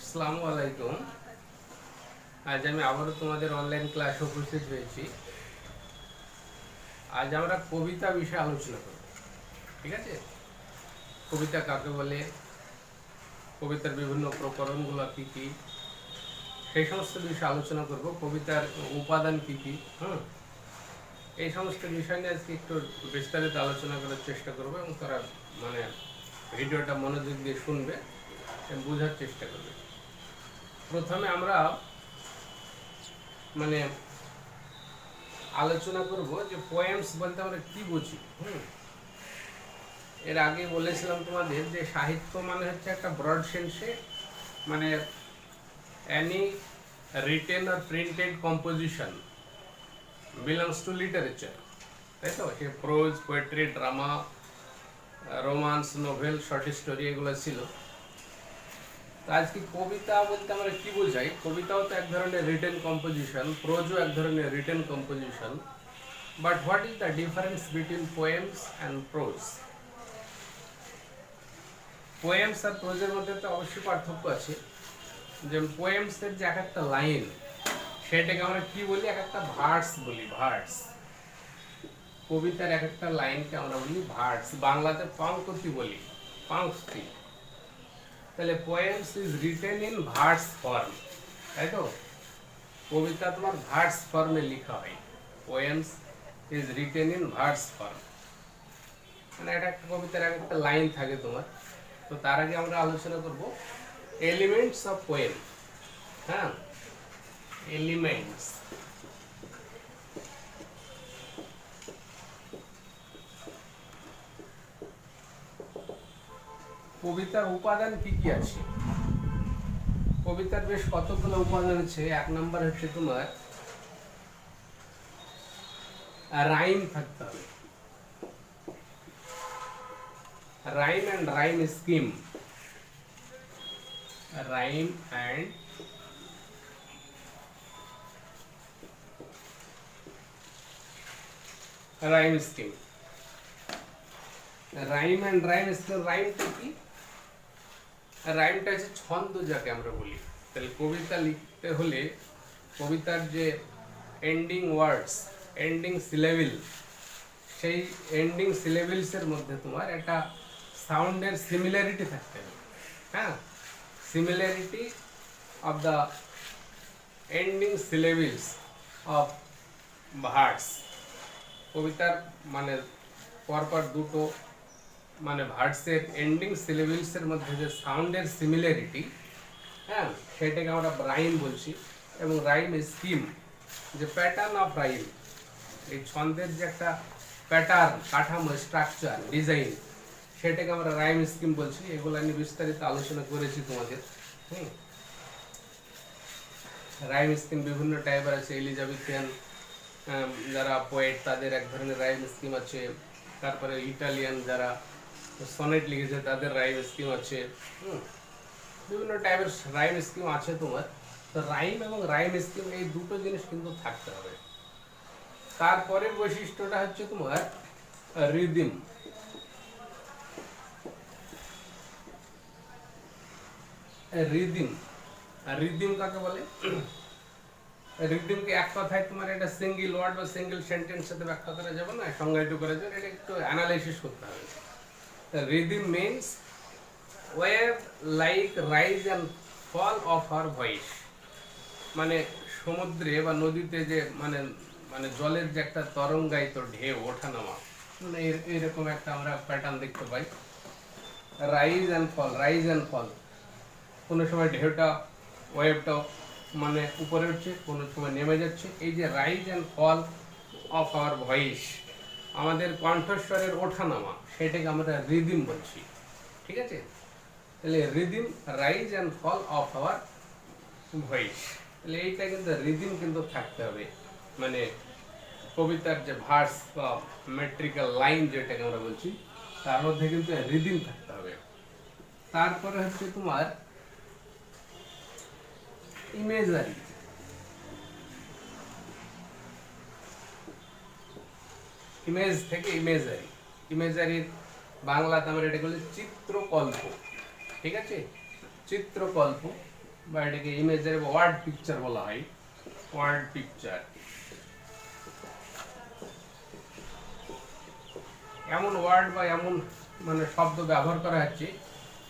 আসসালামু আলাইকুম। আজ আমি আবারও তোমাদের অনলাইন ক্লাসে উপস্থিত হয়েছি। আজ আমরা কবিতা বিষয়ে আলোচনা করব। ঠিক আছে, কবিতা কাকে বলে, কবিতার বিভিন্ন প্রকরণগুলো কী কী, সেই সমস্ত বিষয়ে আলোচনা করব। কবিতার উপাদান কী কী, এই সমস্ত বিষয় নিয়ে আজকে একটু বিস্তারিত আলোচনা করার চেষ্টা করব এবং তারা মানে ভিডিওটা মনোযোগ দিয়ে শুনবে এবং বোঝার চেষ্টা করবে। প্রথমে আমরা মানে আলোচনা করব যে পোয়েমস বলতে আমরা কি বুঝি। এর আগে বলেছিলাম তোমাদের যে সাহিত্য মানে হচ্ছে একটা ব্রড সেন্সে মানে any written or printed composition belongs to literature, তাই তো? সে prose, poetry, drama, romance, novel, short story এগুলো ছিল। তো আজকে কবিতা বলতে আমরা কি বোঝাই? কবিতাও তো এক ধরনের রিটেন কম্পোজিশন, প্রোজও এক ধরনের written composition. But what is the difference between poems and prose? Poems আর প্রোজের মধ্যে তো অবশ্যই পার্থক্য আছে। যে পোয়েমসের যে এক একটা লাইন, সেটাকে আমরা কি বলি? এক একটা ভার্স বলি, ভার্স। কবিতার এক একটা লাইনকে আমরা বলি ভার্স, বাংলাতে পংক্তি বলি, পংক্তি। তাহলে poems is written in verse form, তাই তো? কবিতা তোমার ভার্স ফর্মে লেখা হয়। Poems is written in verse form, মানে এটা একটা কবিতার এক একটা লাইন থাকে তোমার। তো তার আগে আমরা আলোচনা করব এলিমেন্টস অফ পোয়েম। হ্যাঁ, এলিমেন্টস। কবিতার উপাদান কি কি আছে? কবিতার বেশ কতগুলো উপাদান আছে। এক নম্বর হচ্ছে তোমার রাইম থাকতে হবে, rhyme and rhyme scheme, rhyme and rhyme scheme. Rhyme and rhyme scheme, রাইমটা কি? রাইমটা হচ্ছে ছন্দ, যাকে আমরা বলি। তাহলে কবিতা লিখতে হলে কবিতার যে এন্ডিং ওয়ার্ডস, এন্ডিং সিলেবিল, সেই এন্ডিং সিলেবিলসের মধ্যে তোমার একটা সাউন্ডের সিমিলারিটি থাকতে হবে। হ্যাঁ, similarity of the ending syllables of verse. কবিতার মানে পরপর দুটো মানে ভার্সের এন্ডিং সিলেবিলসের মধ্যে যে সাউন্ডের সিমিলারিটি, হ্যাঁ, সেটাকে আমরা রাইম বলছি। এবং রাইম স্কিম, যে প্যাটার্ন অফ রাইম, এই ছন্দের যে একটা প্যাটার্ন, কাঠামো, স্ট্রাকচার, ডিজাইন, সেটাকে আমরা রাইম স্কিম বলছি। এগুলো নিয়ে বিস্তারিত আলোচনা করেছি তোমাদের। রাইম স্কিম বিভিন্ন টাইপের আছে। এলিজাবেথিয়ান যারা পোয়েট, তাদের এক ধরনের রাইম স্কিম আছে। তারপরে ইটালিয়ান যারা সনেট লিখেছে, তাদের রাইম স্কিম আছে। বিভিন্ন টাইপের রাইম স্কিম আছে তোমার। তো রাইম এবং রাইম স্কিম, এই দুটো জিনিস কিন্তু থাকতে হবে। তারপরের বৈশিষ্ট্যটা হচ্ছে তোমার রিদিম। রিদিম, রিদিম কাকে বলে? রিদিমকে এক কথায় তোমার এটা সিঙ্গেল ওয়ার্ড বা সিঙ্গেল সেন্টেন্স সাথে ব্যাখ্যা করা যাবে না, সংজ্ঞায়িত করা যাবে। এটা একটু অ্যানালাইসিস করতে হবে। Rhythm means wave like rise and fall of her voice, মানে সমুদ্রে বা নদীতে যে মানে মানে জলের যে একটা তরঙ্গায়িত ঢেউ, ওঠানামা, মানে এরকম একটা আমরা প্যাটার্ন দেখতে পাই। Rise and fall, rise and fall, কোনো সময় ঢেউটা, ওয়েভটা মানে উপরে উঠছে, কোনো সময় নেমে যাচ্ছে। এই যে rise and fall of our voice, আমাদের কণ্ঠস্বরের ওঠানামা, সেটাকে আমরা রিদিম বলছি। ঠিক আছে? তাহলে rhythm, rise and fall of our voice, তাহলে এইটা কিন্তু রিদিম কিন্তু থাকতে হবে। মানে কবিতার যে ভার্স বা মেট্রিক্যাল লাইন যেটাকে আমরা বলছি, তার মধ্যে কিন্তু রিদিম থাকতে হবে। তারপরে হচ্ছে তোমার ইমেজারি। ইমেজ থেকে ইমেজারি, ইমেজারির বাংলাতে আমরা এটা বলি চিত্রকল্প। ঠিক আছে? চিত্রকল্প বা এটাকে ইমেজারি বা ওয়ার্ড পিকচার বলা হয়, ওয়ার্ড পিকচার। এমন ওয়ার্ড বা এমন মানে শব্দ ব্যবহার করা হচ্ছে,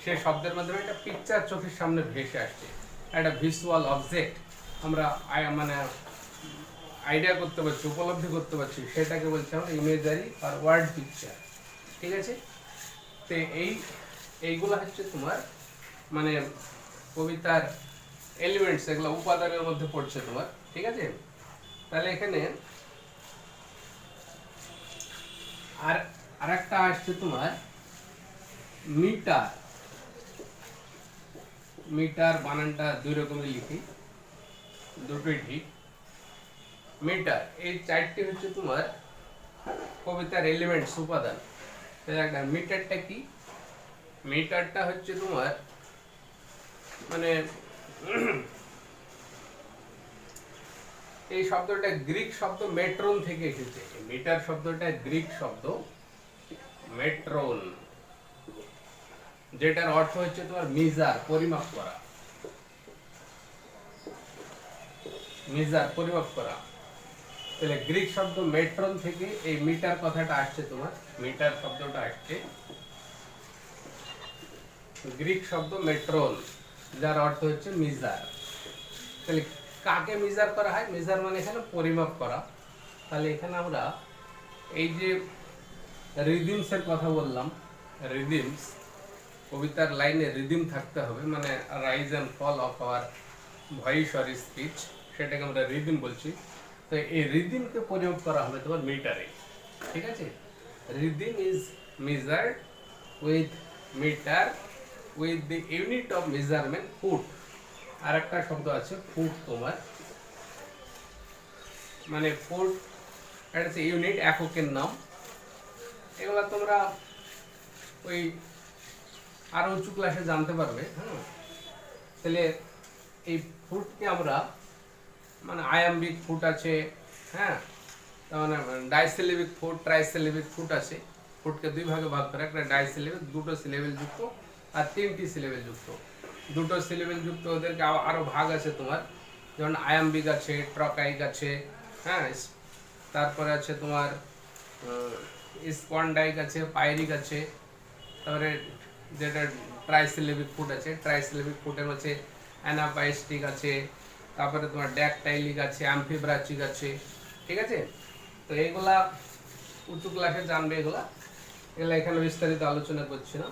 সেই শব্দের মাধ্যমে একটা পিকচার চোখের সামনে ভেসে আসছে, একটা ভিজুয়াল অবজেক্ট আমরা মানে আইডিয়া করতে পারছি, উপলব্ধি করতে পারছি, সেটাকে বলছি আমরা ইমেজারি আর ওয়ার্ড পিকচার। ঠিক আছে? তো এইগুলো হচ্ছে তোমার মানে কবিতার এলিমেন্টস, এগুলো উপাদানের মধ্যে পড়ছে তোমার। ঠিক আছে? তাহলে এখানে আর একটা আসছে তোমার মিটার। মিটার বানানটা দুই রকমের লিখি, দুটোই ঠিক। মিটার, এই চারটি হচ্ছে তোমার কবিতার এলিমেন্টস, উপাদান। একটা মিটারটা কি? মিটারটা হচ্ছে তোমার মানে এই শব্দটা গ্রিক শব্দ মেট্রন থেকে এসেছে। মিটার শব্দটা গ্রিক শব্দ মেট্রন, যেটার অর্থ হচ্ছে তোমার মিজার, পরিমাপ করা। মিজার, পরিমাপ করা। তাহলে গ্রিক শব্দ মেট্রন থেকে এই মিটার কথাটা আসছে তোমার। মিটার শব্দটা আসছে গ্রিক শব্দ মেট্রন, যার অর্থ হচ্ছে মিজার। তাহলে কাকে মিজার করা হয়? মিজার মানে এখানে পরিমাপ করা। তাহলে এখানে আমরা এই যে রিদিমস এর কথা বললাম, রিদিমস, কবিতার লাইনে রিদিম থাকতে হবে, মানে rise and fall of our voice or speech, সেটাকে আমরা রিদিম বলছি। তো এই রিদিমকে পরিমাপ করা হবে তোমার মিটারে। ঠিক আছে? Rhythm is measured with metre with the unit of measurement foot. আর একটা শব্দ আছে ফুট তোমার, মানে ফুট এটা হচ্ছে ইউনিট, এককের নাম। এগুলা তোমরা ওই আরো উঁচু ক্লাসে জানতে পারবে। তাহলে এই ফুটকে আমরা মানে আয়াম্বিক ফুট আছে, হ্যাঁ, তার মানে ডাইসিলেবিক ফুট, ট্রাইসিলেবিক ফুট আছে। ফুটকে দুই ভাগে ভাগ করে, একটা ডাইসিলেবিক, দুটো সিলেবেল যুক্ত, আর তিনটি সিলেবেল যুক্ত। দুটো সিলেবেল যুক্ত ওদেরকে আরো ভাগ আছে তোমার, যেমন আয়াম্বিক আছে, ট্রকাইক আছে, হ্যাঁ, তারপরে আছে তোমার স্পন্ডাইক আছে, পাইরিক আছে। তারপরে যেটা ট্রাইসিলেবিক ফুট আছে, ট্রাইসিলেবিক ফুটের হচ্ছে অ্যানাপাইস্টিক আছে, তারপরে তোমার ড্যাকটাইলিক আছে, অ্যাম্ফিব্রাচিক আছে। ঠিক আছে? তো এইগুলা উঁচু ক্লাসে জানবে, এগুলা এখানে বিস্তারিত আলোচনা করছি না।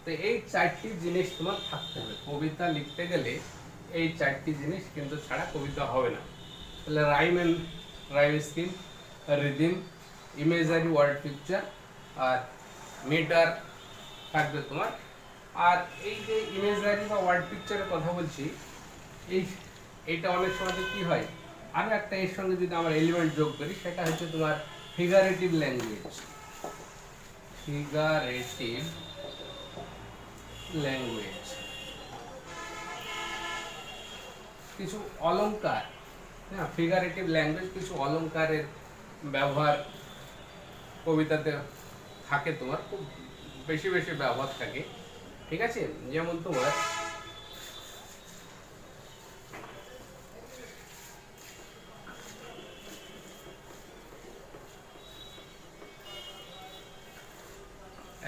তো এই চারটি জিনিস তোমার থাকতে হবে কবিতা লিখতে গেলে। এই চারটি জিনিস কিন্তু ছাড়া কবিতা হবে না। তাহলে rhyme scheme, rhythm, imagery word picture, আর মিটার থাকবে তোমার। আর এই যে ইমেজারি বা ওয়ার্ড পিকচারের কথা বলছি, এইটা অনেক সময় কি হয়, আরো একটা এর সঙ্গে যদি আমরা এলিমেন্ট যোগ করি, সেটা হচ্ছে তোমার ফিগারেটিভ ল্যাঙ্গুয়েজ। ফিগারেটিভ ল্যাঙ্গুয়েজ, কিছু অলংকার, হ্যাঁ, ফিগারেটিভ ল্যাঙ্গুয়েজ, কিছু অলংকারের ব্যবহার কবিতাতে থাকে তোমার, খুব বেশি বেশি ব্যবহার থাকে। ঠিক আছে? যেমন তোমার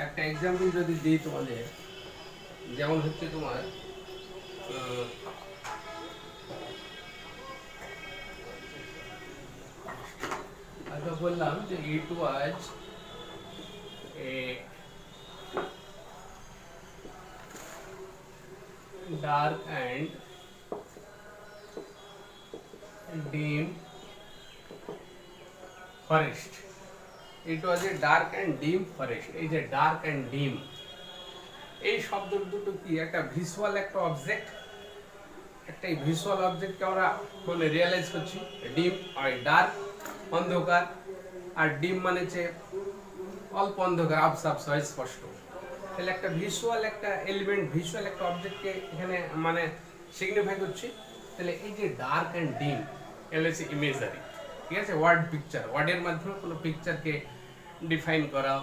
একটা এক্সাম্পল যদি দিই তোমাদের, যেমন হচ্ছে তোমার আচ্ছা বললাম যে ইট ওয়াজ এ dark and dim forest. It was a dark and dim forest. এই যে dark and dim, এই শব্দ দুটো কি একটা ভিজুয়াল একটা অবজেক্ট, একটা ভিজুয়াল অবজেক্টকে আমরা বলে রিয়েলাইজ করছি। ডিম আর ডার্ক, অন্ধকার, আর ডিম মানে যে অল্প অন্ধকার, আবসাবস হয়, স্পষ্ট। তাহলে একটা ভিজুয়াল একটা এলিমেন্ট, ভিজুয়াল একটা অবজেক্টকে এখানে মানে সিগনিফাই করছি। তাহলে এই যে ডার্ক অ্যান্ড ডিম, এগুলো হচ্ছে ইমেজারি। ঠিক আছে? ওয়ার্ড পিকচার, ওয়ার্ডের মাধ্যমে কোনো পিকচারকে ডিফাইন করা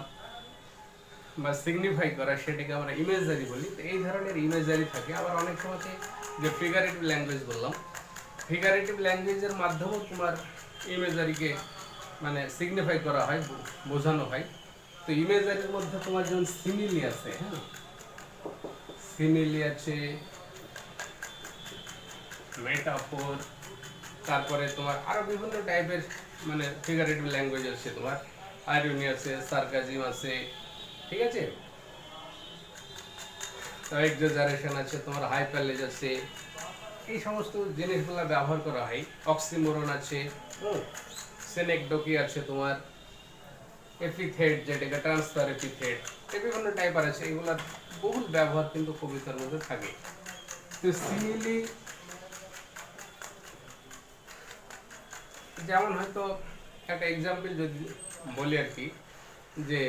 বা সিগনিফাই করা, সেটাকে আমরা ইমেজারি বলি। তো এই ধরনের ইমেজারি থাকে। আবার অনেক সময় যে ফিগারেটিভ ল্যাঙ্গুয়েজ বললাম, ফিগারেটিভ ল্যাঙ্গুয়েজের মাধ্যমেও তোমার ইমেজারিকে মানে সিগনিফাই করা হয়, বোঝানো হয়। তো ইমেজারির মধ্যে তোমার যেমন সিমিলি আছে, হ্যাঁ, সিমিলি আছে, মেটাফোর, তারপরে তোমার আরো বিভিন্ন টাইপের মানে ফিগারেটিভ ল্যাঙ্গুয়েজ আছে, তোমার আইরনি আছে, সার্কাজিম আছে, ঠিক আছে, তো এক্সাজারেশন আছে, তোমার হাইপারলেজ আছে, এই সমস্ত জিনিসগুলো ব্যবহার করা হয়। অক্সিমোরন আছে, সেনেকডোকি আছে, তোমার এপিথেট যেটাকে ট্রান্সফার এপিথেট, এই বিভিন্ন টাইপের আছে, এগুলোর বহুল ব্যবহার কিন্তু কবিতার মধ্যে থাকে। তো সিমিলি যেমন হয়তো একটা এক্সাম্পল যদি বলি আর কি, যে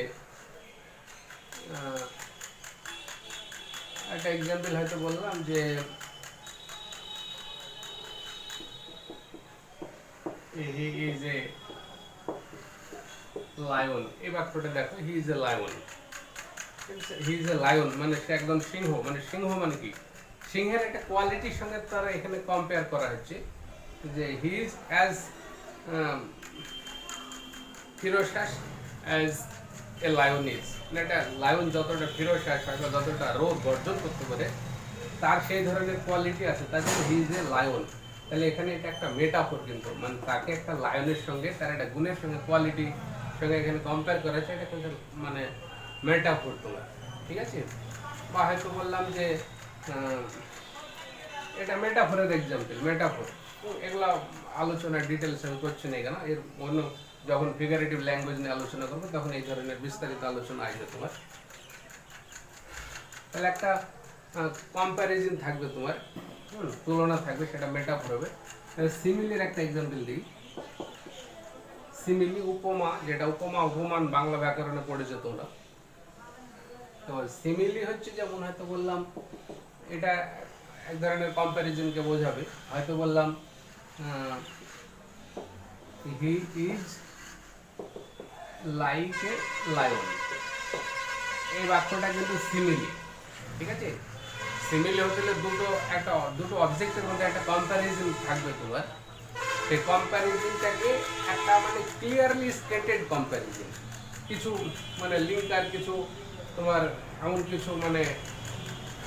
একটা এক্সাম্পল হয়তো বললাম যে হি ইজ এ লায়ন, এই বাক্যটা দেখো, হি is a lion, he is a lion মানে সে একদম সিংহ, মানে সিংহ মানে কি, সিংহের একটা কোয়ালিটির সঙ্গে তারা এখানে কম্পেয়ার করা হচ্ছে, যে he is as ferocious as a lion is, মানে একটা লায়ন যতটা ফিরোসাস হয় বা যতটা রোদ গর্জন করতে পারে, তার সেই ধরনের কোয়ালিটি আছে, তার জন্য হি ইজ এ লায়ন। তাহলে এখানে এটা একটা মেটাফোর, কিন্তু মানে তাকে একটা লায়নের সঙ্গে তার একটা গুণের সঙ্গে কোয়ালিটি সঙ্গে এখানে কম্পেয়ার করা হচ্ছে, এটা কিন্তু মানে মেটাফোর তোমার, ঠিক আছে। বা হয়তো বললাম যে এটা মেটাফোরের এক্সাম্পল, মেটাফোর, এগুলা আলোচনা ডিটেলস আমি করছি না এখানে, এর অন্য যখন ফিগারেটিভ ল্যাঙ্গুয়েজ নিয়ে আলোচনা করবো তখন এই ধরনের বিস্তারিত আলোচনা আসবে তোমার। তাহলে একটা কম্প্যারিজন থাকবে তোমার, তুলনা থাকবে, সেটা মেটাফোর হবে। সিমিলির একটা এক্সাম্পল দিই, সিমিলি উপমা, যেটা উপমা উপমান বাংলা ব্যাকরণে পড়েছে তোমরা। তো সিমিলি হচ্ছে যেমন হয়তো বললাম এটা এক ধরনের কম্প্যারিজনকে বোঝাবে, হয়তো বললাম হি ইজ লাইক এ লায়ন, এই বাক্যটা কিন্তু সিমিলি, ঠিক আছে। সিমিলি হতে গেলে দুটো অবজেক্টের মধ্যে একটা কম্প্যারিজন থাকবে তোমার, সেই কম্প্যারিজনটাকে একটা মানে ক্লিয়ারলি স্টেটেড কম্প্যারিজন, কিছু মানে লিঙ্কার কিছু তোমার এমন কিছু মানে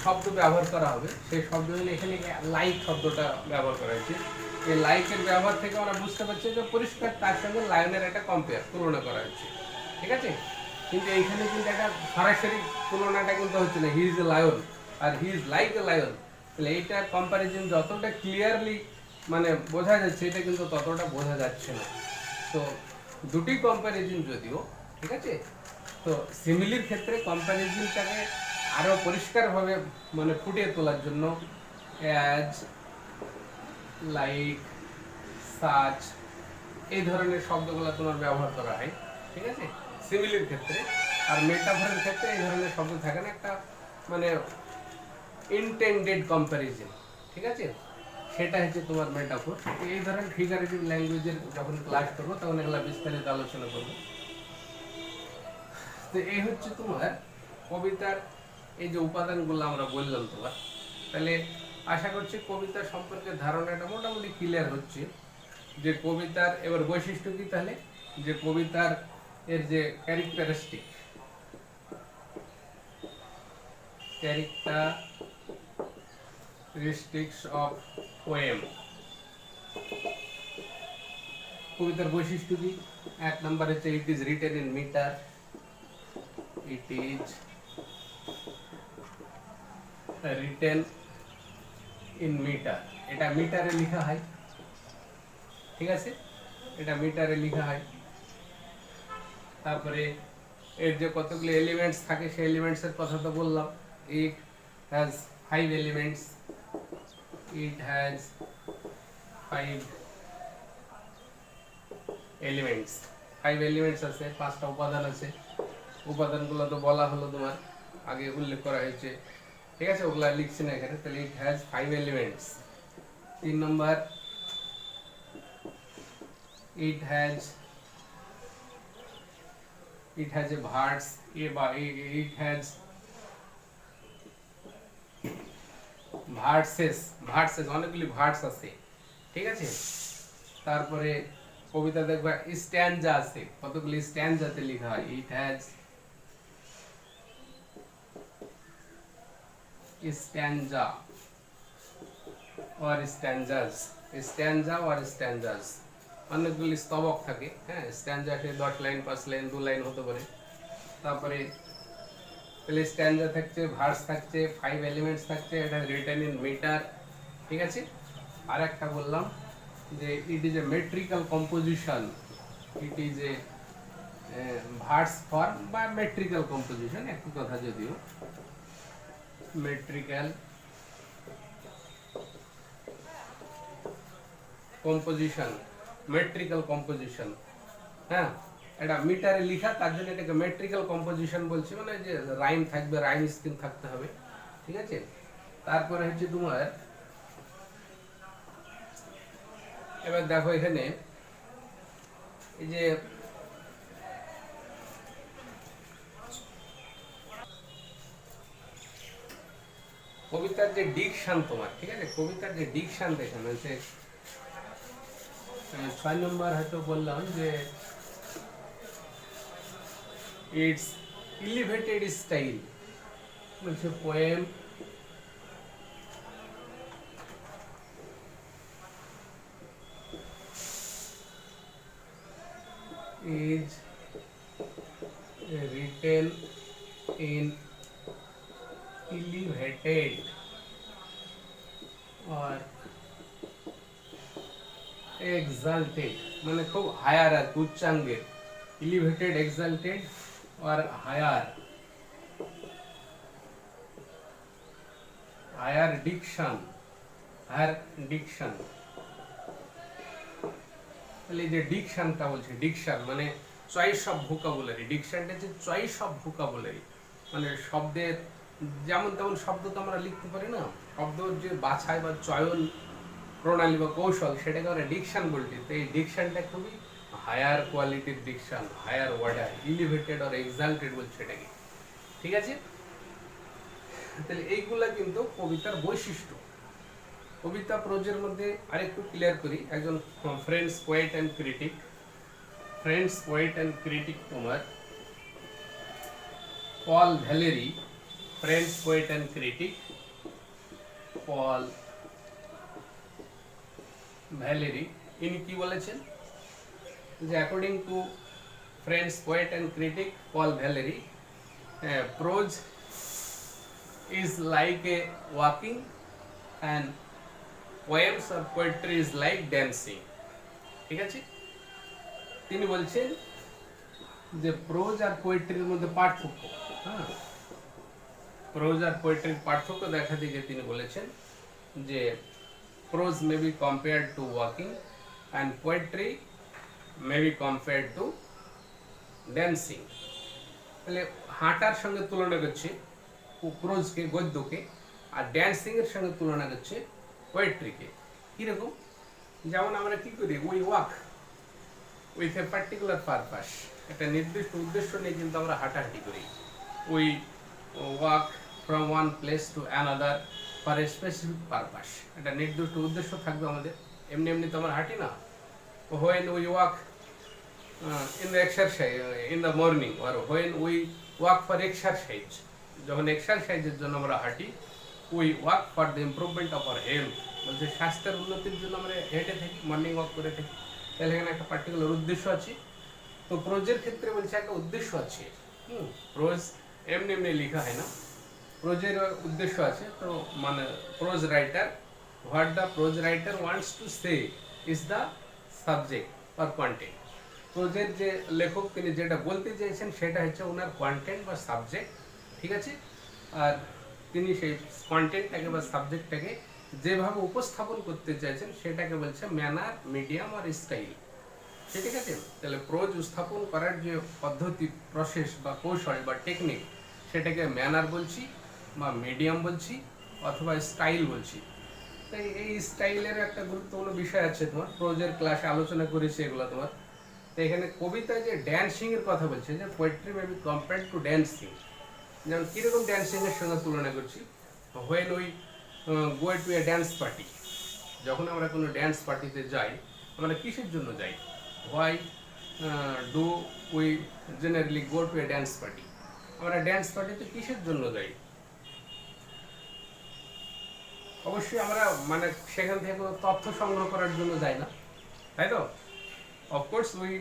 শব্দ ব্যবহার করা হবে, সেই শব্দগুলো এখানে লাইক শব্দটা ব্যবহার করা হয়েছে। এই লাইকের ব্যবহার থেকে আমরা বুঝতে পারছি যে পরিষ্কার তার সঙ্গে লায়নের একটা কম্পেয়ার, তুলনা করা হচ্ছে, ঠিক আছে। কিন্তু এইখানে কিন্তু একটা সরাসরি তুলনাটা কিন্তু হচ্ছে না, হি ইজ এ লায়ন আর he is like a lion, তাহলে এইটা কম্প্যারিজন যতটা ক্লিয়ারলি মানে বোঝা যাচ্ছে, এটা কিন্তু ততটা বোঝা যাচ্ছে না। তো দুটি কম্প্যারিজন যদিও, ঠিক আছে। তো সিমিলির ক্ষেত্রে কম্প্যারিজনটাকে আরো পরিষ্কারভাবে মানে ফুটিয়ে তোলার জন্য অ্যাজ, লাইক, সাচ, এই ধরনের শব্দগুলো তোমার ব্যবহার করা হয়, ঠিক আছে, সিমিলির ক্ষেত্রে। আর মেটাফোরের ক্ষেত্রে এই ধরনের শব্দ থাকে না, একটা মানে ইনটেন্ডেড কম্প্যারিজন, ঠিক আছে, সেটা হচ্ছে তোমার মেটাফোর। এই ধরনের ফিগারেটিভ ল্যাঙ্গুয়েজের যখন ক্লাস করবো তখন এগুলো বিস্তারিত আলোচনা করবো। তো এই হচ্ছে তোমার কবিতার এই যে উপাদানগুলো আমরা বললাম তোমার, তাহলে আশা করছি কবিতা সম্পর্কে ধারণাটা মোটামুটি ক্লিয়ার হচ্ছে। যে কবিতার এবার বৈশিষ্ট্য কি, তাহলে যে কবিতার এর যে ক্যারেক্টারিস্টিক্স অফ পোয়েম, কবিতার বৈশিষ্ট্য কি, এক নম্বর হচ্ছে it is written in metre, it is written in metre, এটা মিটারে লেখা হয়, ঠিক আছে, এটা মিটারে লেখা হয়। তারপরে এর যে কতগুলো এলিমেন্টস থাকে সেই এলিমেন্টসের কথা তো বললাম, it has 5 elements, it has 5 elements, 5 elements আছে, 5টা উপাদান আছে। উপাদানগুলো তো বলা হলো তোমার, আগে উল্লেখ করা হয়েছে, ঠিক আছে, ওগুলা লিখছি না এখানে। তাহলে it has 5 elements. 3 number, it has a verbs, it has versus, versus অনেকগুলি ভার্স আছে, ঠিক আছে। তারপরে কবিতা দেখবা স্ট্যান্জা আছে, কতগুলি স্ট্যান্জাতে লেখা হয়, it has স্ট্যান্জা or stanzas, স্ট্যান্জা or stanzas, অনেকগুলি স্তবক থাকে, হ্যাঁ। স্ট্যান্জা 10 লাইন 5 লাইন 2 লাইন হতে পারে। তারপরে তাহলে স্ট্যান্জা থাকছে, ভার্স থাকছে, 5 এলিমেন্টস থাকছে, এটা রিটেন ইন মিটার, ঠিক আছে। আর একটা বললাম যে it is a metrical composition, it is a verse form বা মেট্রিক্যাল কম্পোজিশন, একই কথা যদিও। মেট্রিক্যাল কম্পোজিশন, মেট্রিক্যাল কম্পোজিশন, হ্যাঁ। এটা মিটারে লেখা, তার জন্য এটাকে মেট্রিক্যাল কম্পোজিশন বলছি, মানে যে রাইম থাকবে, রাইম স্কিম থাকতে হবে, ঠিক আছে। তারপরে হচ্ছে তোমার, এবার দেখো এখানে এই যে কবিতার যে ডিকশন তোমার, ঠিক আছে, কবিতার যে ডিকশন দেখেন হচ্ছে 6 নম্বর হয়তো বললাম যে ইটস এলিভেটেড স্টাইল, বলছে poem is written in elevated or exalted, মানে খুব হায়ার আর উচ্চাঙ্গের, elevated, exalted or higher diction, তাহলে যে ডিকশনটা বলছে, ডিকশন মানে চয়েস অফ ভোকাবুলারি, ডিকশনটা হচ্ছে চয়েস অফ ভোকাবুলারি, মানে শব্দের যেমন তেমন শব্দ তো আমরা লিখতে পারি না, শব্দের যে বাছাই বা চয়ন প্রণালী বা কৌশল, সেটাকে আমরা ডিকশন বলছি। তো এই ডিকশনটা খুবই হায়ার কোয়ালিটির diction, higher order, elevated or exalted বলছে এটাকে, ঠিক আছে। তাহলে এইগুলা কিন্তু কবিতার বৈশিষ্ট্য। কবিতা প্রোজের মধ্যে আরেকটু ক্লিয়ার করি, একজন ফ্রেঞ্চ পোয়েট অ্যান্ড ক্রিটিক তোমার Paul Valery, French poet and critic Paul Valery, ইনি কি বলেছেন যে according to French poet and critic Paul Valery, prose is like a walking and poems or poetry is like dancing, ঠিক আছে। তিনি বলছেন যে প্রোজ আর পোয়েট্রির মধ্যে পার্থক্য, হ্যাঁ, প্রোজ আর পোয়েট্রির পার্থক্য দেখা দিকে তিনি বলেছেন যে pros may be compared two walking and poetry may be compared two dancing. তাহলে হাঁটার সঙ্গে তুলনা করছে প্রোজকে, গদ্যকে, আর ড্যান্সিং এর সঙ্গে তুলনা করছে পোয়েট্রিকে। কীরকম, যেমন আমরা কি করি, we walk with a particular purpose, একটা নির্দিষ্ট উদ্দেশ্য নিয়ে কিন্তু আমরা হাঁটাহাঁটি করি। We walk from one place to another for a specific purpose, একটা নির্দিষ্ট উদ্দেশ্য থাকবে আমাদের, এমনি এমনি তো আমরা হাঁটি না। When we walk in the exercise in the morning, আর when we walk for exercise, যখন এক্সারসাইজের জন্য আমরা হাঁটি, we walk for the improvement of our health, বলছে স্বাস্থ্যের উন্নতির জন্য আমরা হেঁটে থাকি, মর্নিং ওয়াক করে থাকি। তাহলে এখানে একটা পার্টিকুলার উদ্দেশ্য আছে। তো প্রোজের ক্ষেত্রে বলছে একটা উদ্দেশ্য আছে, প্রোজ এমনি এমনি লেখা হয় না, প্রোজের উদ্দেশ্য আছে। তো মানে prose writer, what the prose writer wants to say is the subject or content. প্রোজের যে লেখক তিনি যেটা বলতে চাইছেন সেটা হচ্ছে ওনার কন্টেন্ট বা সাবজেক্ট, ঠিক আছে। আর তিনি সেই কন্টেন্টটাকে বা সাবজেক্টটাকে যেভাবে উপস্থাপন করতে চাইছেন সেটাকে বলছে ম্যানার, মিডিয়াম আর স্টাইল, ঠিক আছে। তাহলে প্রোজ উপস্থাপন করার যে পদ্ধতি, প্রসেস বা কৌশল বা টেকনিক, সেটাকে ম্যানার বলছি বা মিডিয়াম বলছি অথবা স্টাইল বলছি। তাই এই স্টাইলের একটা গুরুত্বপূর্ণ বিষয় আছে তোমার, প্রোজের ক্লাসে আলোচনা করেছি এগুলো তোমার। তো এখানে কবিতায় যে ড্যান্সিং এর কথা বলছে, যে poetry may be compared two dancing, যেমন কীরকম ড্যান্সিং এর সঙ্গে তুলনা করছি, when we go to A dance party, যখন আমরা কোনো ড্যান্স পার্টিতে যাই আমরা কিসের জন্য যাই? Why do we generally go to A dance party? আমরা ড্যান্স পার্টিতে কিসের জন্য যাই? অবশ্যই আমরা মানে সেখান থেকে কোনো তথ্য সংগ্রহ করার জন্য যাই না, তাই তো? Of course we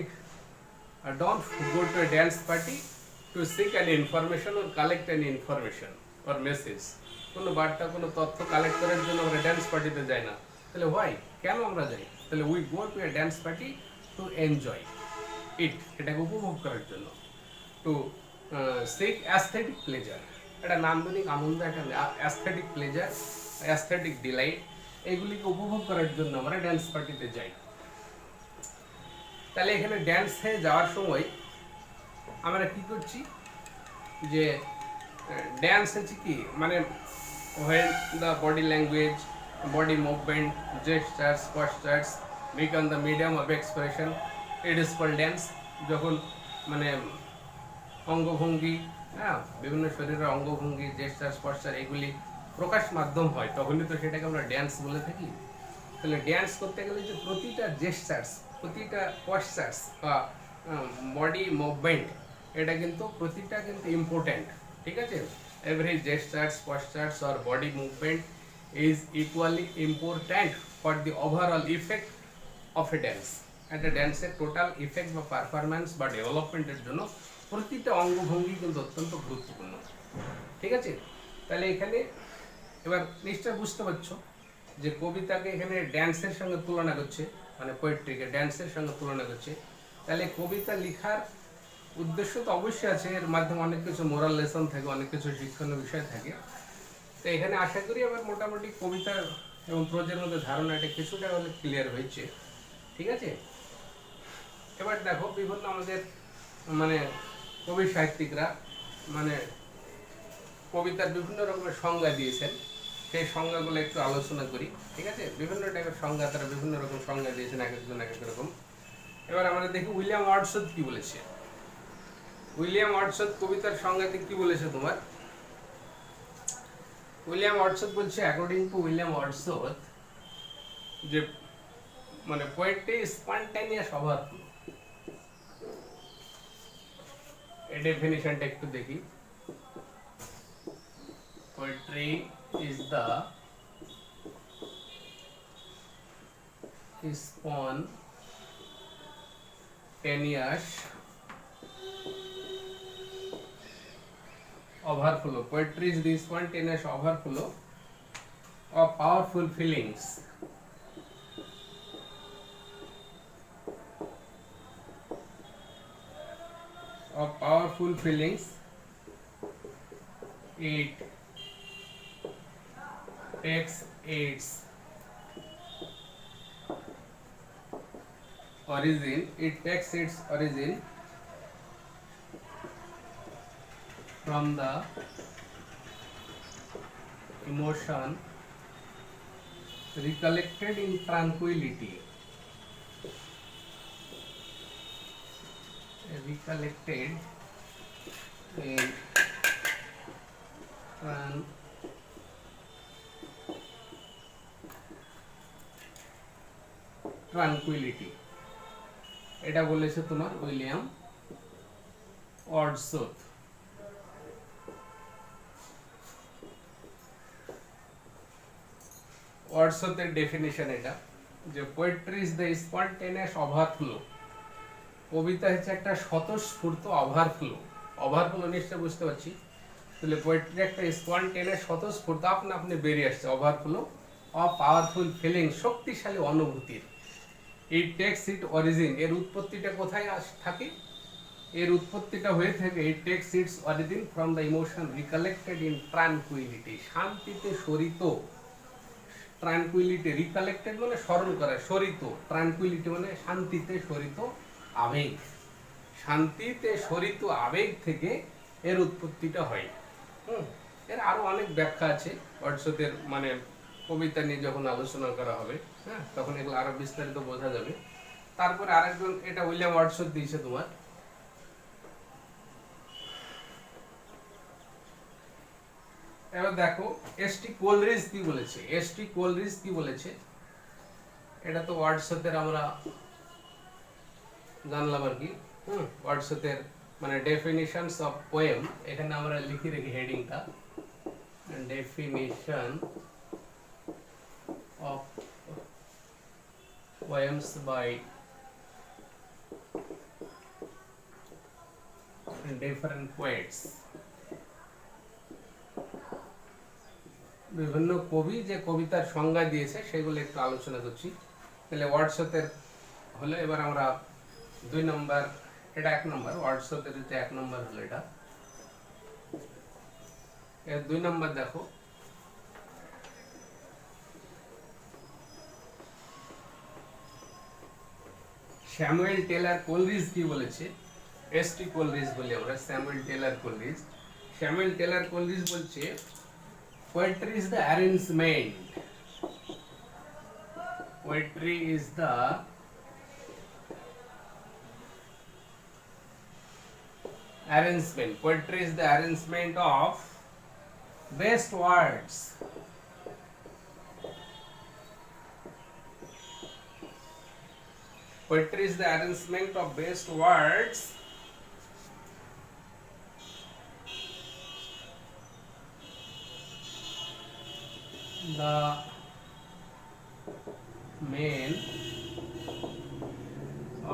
don't go to a dance party to seek any information or collect any information or message. কোনো বার্তা কোনো তথ্য কালেক্ট করার জন্য আমরা ড্যান্স পার্টিতে যাই না। তাহলে হোয়াই, কেন আমরা যাই? তাহলে we go to A dance party to enjoy it, এটাকে উপভোগ করার জন্য, টু সিক অ্যাস্থেটিক প্লেজার, এটা নান্দনিক আনন্দ, একটা অ্যাস্থেটিক প্লেজার, অ্যাস্থেটিক ডিলাইট, এগুলিকে উপভোগ করার জন্য আমরা ড্যান্স পার্টিতে যাই। তাহলে এখানে ড্যান্সে যাওয়ার সময় আমরা কি করছি, যে ড্যান্স হচ্ছে কি মানে when the body language, body movement, gestures, postures become the medium of expression, it is called dance. যখন মানে অঙ্গভঙ্গি, হ্যাঁ, বিভিন্ন শরীরের অঙ্গভঙ্গি, জেস্টার্স, পশ্চার এগুলি প্রকাশ মাধ্যম হয়, তখনই তো সেটাকে আমরা ড্যান্স বলে থাকি। তাহলে ড্যান্স করতে গেলে যে প্রতিটা জেস্টার্স, প্রতিটা পশ্চার্স বা বডি মুভমেন্ট, এটা কিন্তু প্রতিটা কিন্তু ইম্পর্ট্যান্ট, ঠিক আছে? Every gestures, postures or body movement is equally important for the overall effect of a dance. একটা ড্যান্সের টোটাল ইফেক্ট বা পারফরম্যান্স বা ডেভেলপমেন্টের জন্য প্রতিটা অঙ্গভঙ্গি কিন্তু অত্যন্ত গুরুত্বপূর্ণ, ঠিক আছে? তাহলে এখানে এবার নিশ্চয় বুঝতে পারছো যে কবিতাকে এখানে ড্যান্সের সঙ্গে তুলনা করছে, মানে পোয়েট্রিকে ড্যান্সের সঙ্গে তুলনা করছে। তাহলে কবিতা লেখার উদ্দেশ্য তো অবশ্যই আছে, এর মাধ্যমে অনেক কিছু মোরাল লেসন থাকে, অনেক কিছু শিক্ষণীয় বিষয় থাকে। তো এখানে আশা করি আবার মোটামুটি কবিতা এবং প্রজের মধ্যে ধারণাটা কিছুটা হলে ক্লিয়ার হয়েছে, ঠিক আছে? এবার দেখো বিভিন্ন আমাদের মানে কবি সাহিত্যিকরা মানে কবিতার বিভিন্ন রকমের সংজ্ঞা দিয়েছেন, সেই সংজ্ঞাগুলো একটু আলোচনা করি, ঠিক আছে? বিভিন্ন টাইপের সংজ্ঞা, তারা বিভিন্ন রকম সংজ্ঞা দিয়েছেন, এক একজন এক এক রকম। এবার আমরা দেখি উইলিয়াম ওয়ার্ডসওয়ার্থ কি বলেছে। উইলিয়াম ওয়ার্ডসওয়ার্থ কবিতার সংজ্ঞাতে কি বলেছে তোমার? উইলিয়াম ওয়ার্ডসওয়ার্থ বলছে, অ্যাকর্ডিং টু উইলিয়াম ওয়ার্ডসওয়ার্থ, যে মানে পোয়েট্রি স্পন্টানিয়াস ওভারফ্লো। এই ডেফিনিশনটা একটু দেখি। Poetry is the spontaneous overflow. Poetry is the spontaneous overflow of powerful feelings, It takes its origin from the emotion recollected in tranquility. Tranquillity, এটা বলেছে তোমার William Wordsworth. ওয়ার্ডসওয়ার্থের definition এটা, যে poetry is the spontaneous overflow. কবিতা হচ্ছে একটা স্বতঃস্ফূর্ত ওভারফ্লো। ওভারফ্লো নিশ্চয় বুঝতে পারছি। তাহলে পোয়েট্রি একটা স্পন্টেনিয়াস স্বতঃস্ফূর্ত আপনা আপনি বেরিয়ে আসছে ওভারফ্লো অফ পাওয়ারফুল ফিলিং, শক্তিশালী অনুভূতির। ইট টেক্স ইট অরিজিন, এর উৎপত্তিটা কোথায় থাকে? এর উৎপত্তিটা হয়ে থাকে it takes its origin from the emotion recollected in tranquillity, শান্তিতে সরিত। ট্রানকুইলিটি, রিকালেক্টেড মানে স্মরণ করা, সরিত, ট্রানকুইলিটি মানে শান্তিতে সরিত আবেগ। শান্তিতে সরিত আবেগ থেকে এর উৎপত্তিটা হয়। এর আরো অনেক ব্যাখ্যা আছে ওয়ার্ডসওয়ার্থের, মানে কবিতা নিয়ে যখন আলোচনা করা হবে, হ্যাঁ, তখন এগুলো আরো বিস্তারিত বোঝা যাবে। তারপরে আরেকজন, এটা উইলিয়াম ওয়ার্ডসওয়ার্থ দিয়েছে তোমার, এবার দেখো এসটি কোলরিজ কি বলেছে, এসটি কোলরিজ কি বলেছে, এটা তো ওয়ার্ডসওয়ার্থের আমরা জানলাম আর কি। ওয়ার্ডসওয়ার্থের মানে ডেফিনিশনস অফ পোয়েম, এখানে আমরা লিখে রেখি হেডিংটা, definition of poems by different poets. বিভিন্ন কবি যে কবিতার সংজ্ঞা দিয়েছে সেগুলো একটু আলোচনা করছি। তাহলে ওয়ার্ডসওয়ার্থের হলো, এবার আমরা 2 নম্বর, এটা 1 নম্বর, ওয়ার্ডসওয়ার্থের যে 1 নম্বর হলো এটা। এর 2 নম্বর দেখো, স্যামুয়েল টেলর কোলরিজ কি বলেছে, এসটি কোলরিজ বলি আমরা, Samuel Taylor Coleridge. Samuel Taylor Coleridge বলছে poetry is the arrangement, poetry is the arrangement, poetry is the arrangement of best words, poetry is the arrangement of best words the main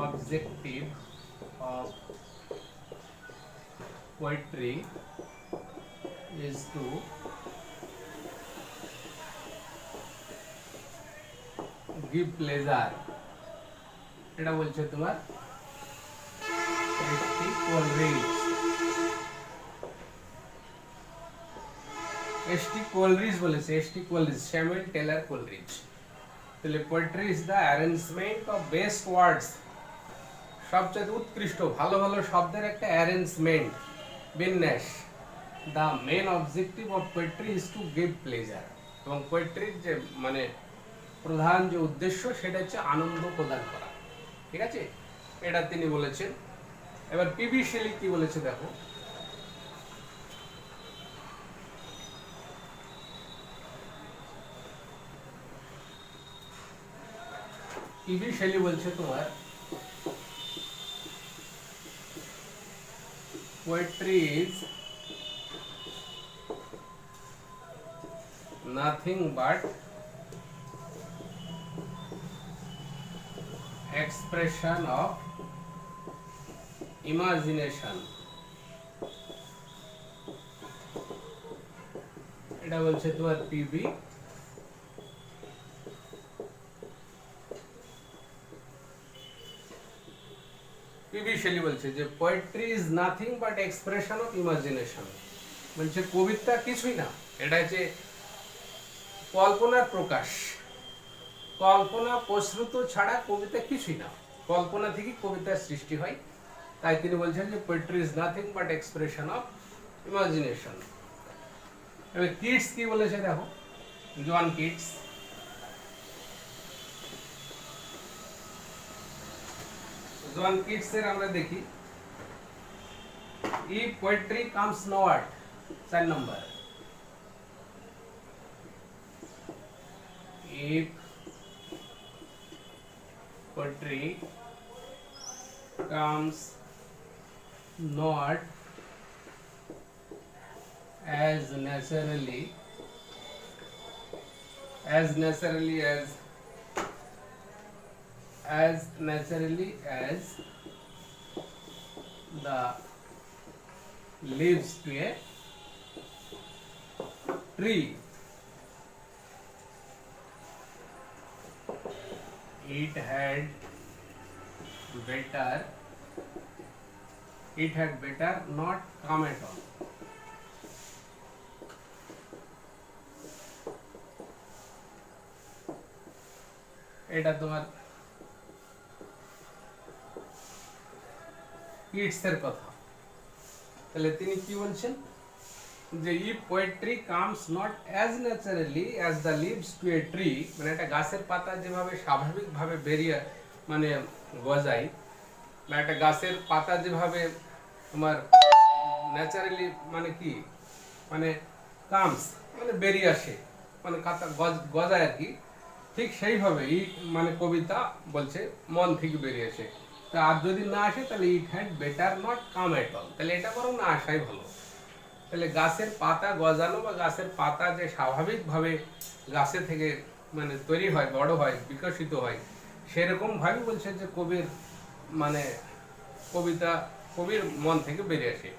objective of poetry is to give pleasure, এটা বলছে তোমার ST Coleridge. ST Coleridge বলেছে, ST Coleridge, Samuel Taylor Coleridge. তাহলে poetry is the arrangement of best words, সবচেয়ে উৎকৃষ্ট ভালো ভালো শব্দের একটা অ্যারেঞ্জমেন্ট, বিন্যাস। The main objective of poetry is to give pleasure, এবং পোয়েট্রির যে মানে প্রধান যে উদ্দেশ্য সেটা হচ্ছে আনন্দ প্রদান করা। ঠিক আছে, এটা তিনি বলেছেন। এবার পিবি শেলি কি বলেছে দেখো, পিবি শেলি বলছে তোমার poetry is nothing but expression of imagination, এটা বলছে তোমার পিবি। পিবি শেলি বলছে যে poetry is nothing but expression of imagination, বলছে কবিতা কিছুই না, এটা হচ্ছে কল্পনার প্রকাশ, কল্পনা প্রসৃত ছাড়া কবিতা কিছুই না, কল্পনা থেকে কবিতার সৃষ্টি হয়। তাই তিনি বলছেন যে poetry is nothing but expression of imagination. এবার কিটস কি বলেছে দেখো, জন কিটস, জন কিটস এর আমরা দেখি, if poetry comes not, 4 number, if poetry comes not as naturally as the leaves to a tree, it had better not come at all. এটা তোমার কিটসের কথা। তাহলে তিনি কি বলছেন যে if poetry comes not as naturally as the leaves to a tree, মানে একটা গাছের পাতা যেভাবে স্বাভাবিকভাবে বেরিয়ে মানে গজায়, বা একটা গাছের পাতা যেভাবে তোমার ন্যাচারালি মানে কি মানে কামস মানে বেরিয়ে আসে, মানে কাতা গজায় আর কি, ঠিক সেইভাবে মানে কবিতা বলছে মন থেকে বেরিয়ে আসে। তা আর যদি না আসে তাহলে it had better not come at all, তাহলে এটা বরং না আসাই ভালো। তাহলে গাছের পাতা গজানো বা গাছের পাতা যে স্বাভাবিকভাবে গাছে থেকে মানে তৈরি হয়, বড় হয়, বিকশিত হয়, সেরকম ভাবে বলছে যে কবির মানে কবিতা কবির মন থেকে বেরিয়ে আসে।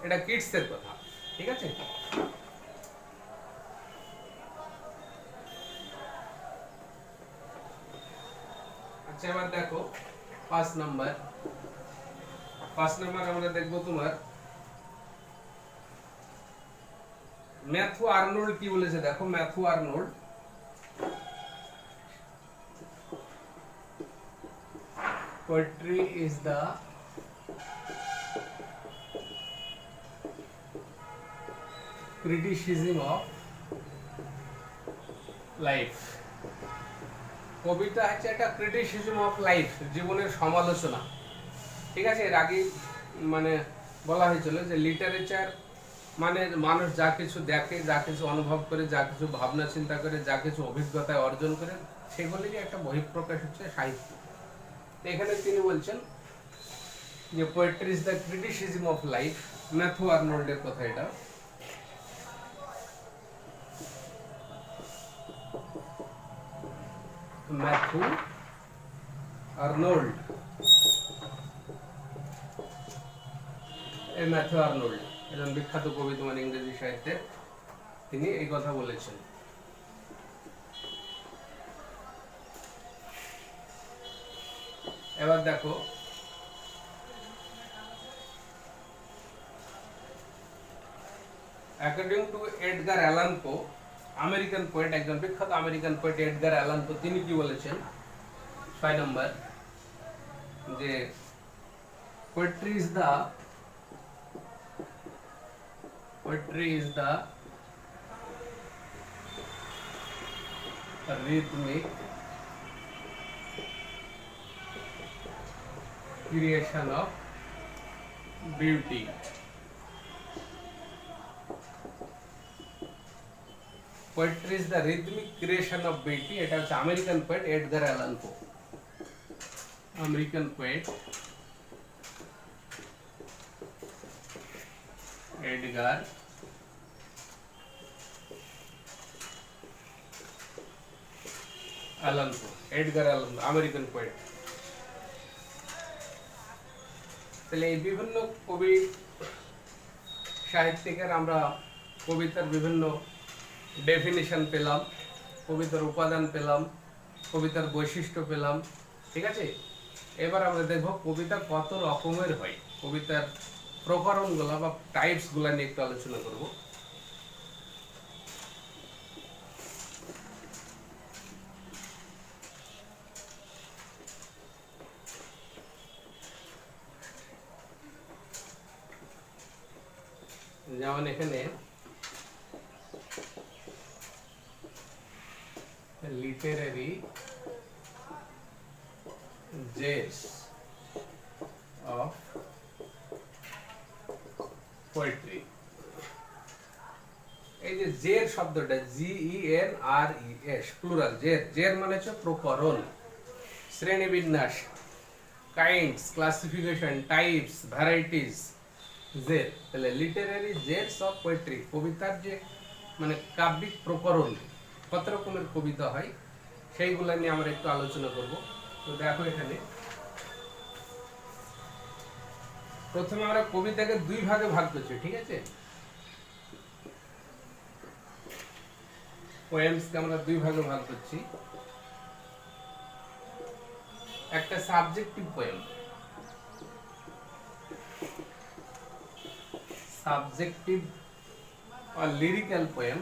এটা কিডসের কথা, ঠিক আছে। আচ্ছা এবার দেখো 5 নাম্বার। 5 নাম্বার আমরা দেখবো তোমার ম্যাথু আর্নল্ড কি বলেছে, দেখো Matthew Arnold, poetry is the criticism of life. কবিতা হচ্ছে একটা ক্রিটিসিজম অফ লাইফ, জীবনের সমালোচনা, ঠিক আছে। এর আগে মানে বলা হয়েছিল যে লিটারেচার মানে মানুষ যা কিছু দেখে, যা কিছু অনুভব করে, যা কিছু ভাবনা চিন্তা করে, যা কিছু অভিজ্ঞতা অর্জন করে, সেগুলিরই একটা বহিঃপ্রকাশ হচ্ছে সাহিত্য। এখানে তিনি বলছেন যে poetry is the criticism of life, Matthew আর্নল্ডের কথা এটা। ম্যাথু আর্নল্ড, এই ম্যাথু আর্নল্ড একজন বিখ্যাত কবি তোমার ইংরেজি সাহিত্যে, তিনি এই কথা বলেছেন। এবার দেখো অ্যাকর্ডিং টু এডগার অ্যালান পো, আমেরিকান পোয়েট, একজন বিখ্যাত আমেরিকান পোয়েট এডগার অ্যালান পো, তিনি কি বলেছেন 6 নম্বর, যে poetry is the rhythmic creation of beauty. Poetry is the rhythmic creation of beauty. এটা হচ্ছে আমেরিকান পোয়েট এডগার অ্যালান পো, আমেরিকান পোয়েট এডগার অ্যালান পো, এডগার অ্যালান, আমেরিকান পোয়েট। তাহলে এই বিভিন্ন কবি সাহিত্যিকের আমরা কবিতার বিভিন্ন ডেফিনিশন পেলাম, কবিতার উপাদান পেলাম, কবিতার বৈশিষ্ট্য পেলাম, ঠিক আছে। এবার আমরা দেখব কবিতা কত রকমের হয়, কবিতার প্রকরণগুলো বা টাইপসগুলো নিয়ে একটু আলোচনা করব। যেমন এখানে লিটারারি জেস অফ পোয়েট্রি, এই যে জের শব্দটা GENRES প্লুরাল, জের মানে হচ্ছে প্রকরণ, শ্রেণীবিন্যাস, কাইন্ডস, ক্লাসিফিকেশন, টাইপস, ভ্যারাইটিস, জের। তাহলে লিটারারি জেরস অফ পোয়েট্রি, কবিতার যে মানে কাব্যিক প্রকরণ, কত রকমের কবিতা হয় সেইগুলা নিয়ে আমরা একটু আলোচনা করব। তো দেখো এখানে প্রথমে আমরা কবিতাকে 2 ভাগে ভাগ করছি, ঠিক আছে। পোয়েমসকে আমরা 2 ভাগে ভাগ করছি। একটা subjective poem, subjective or lyrical poem,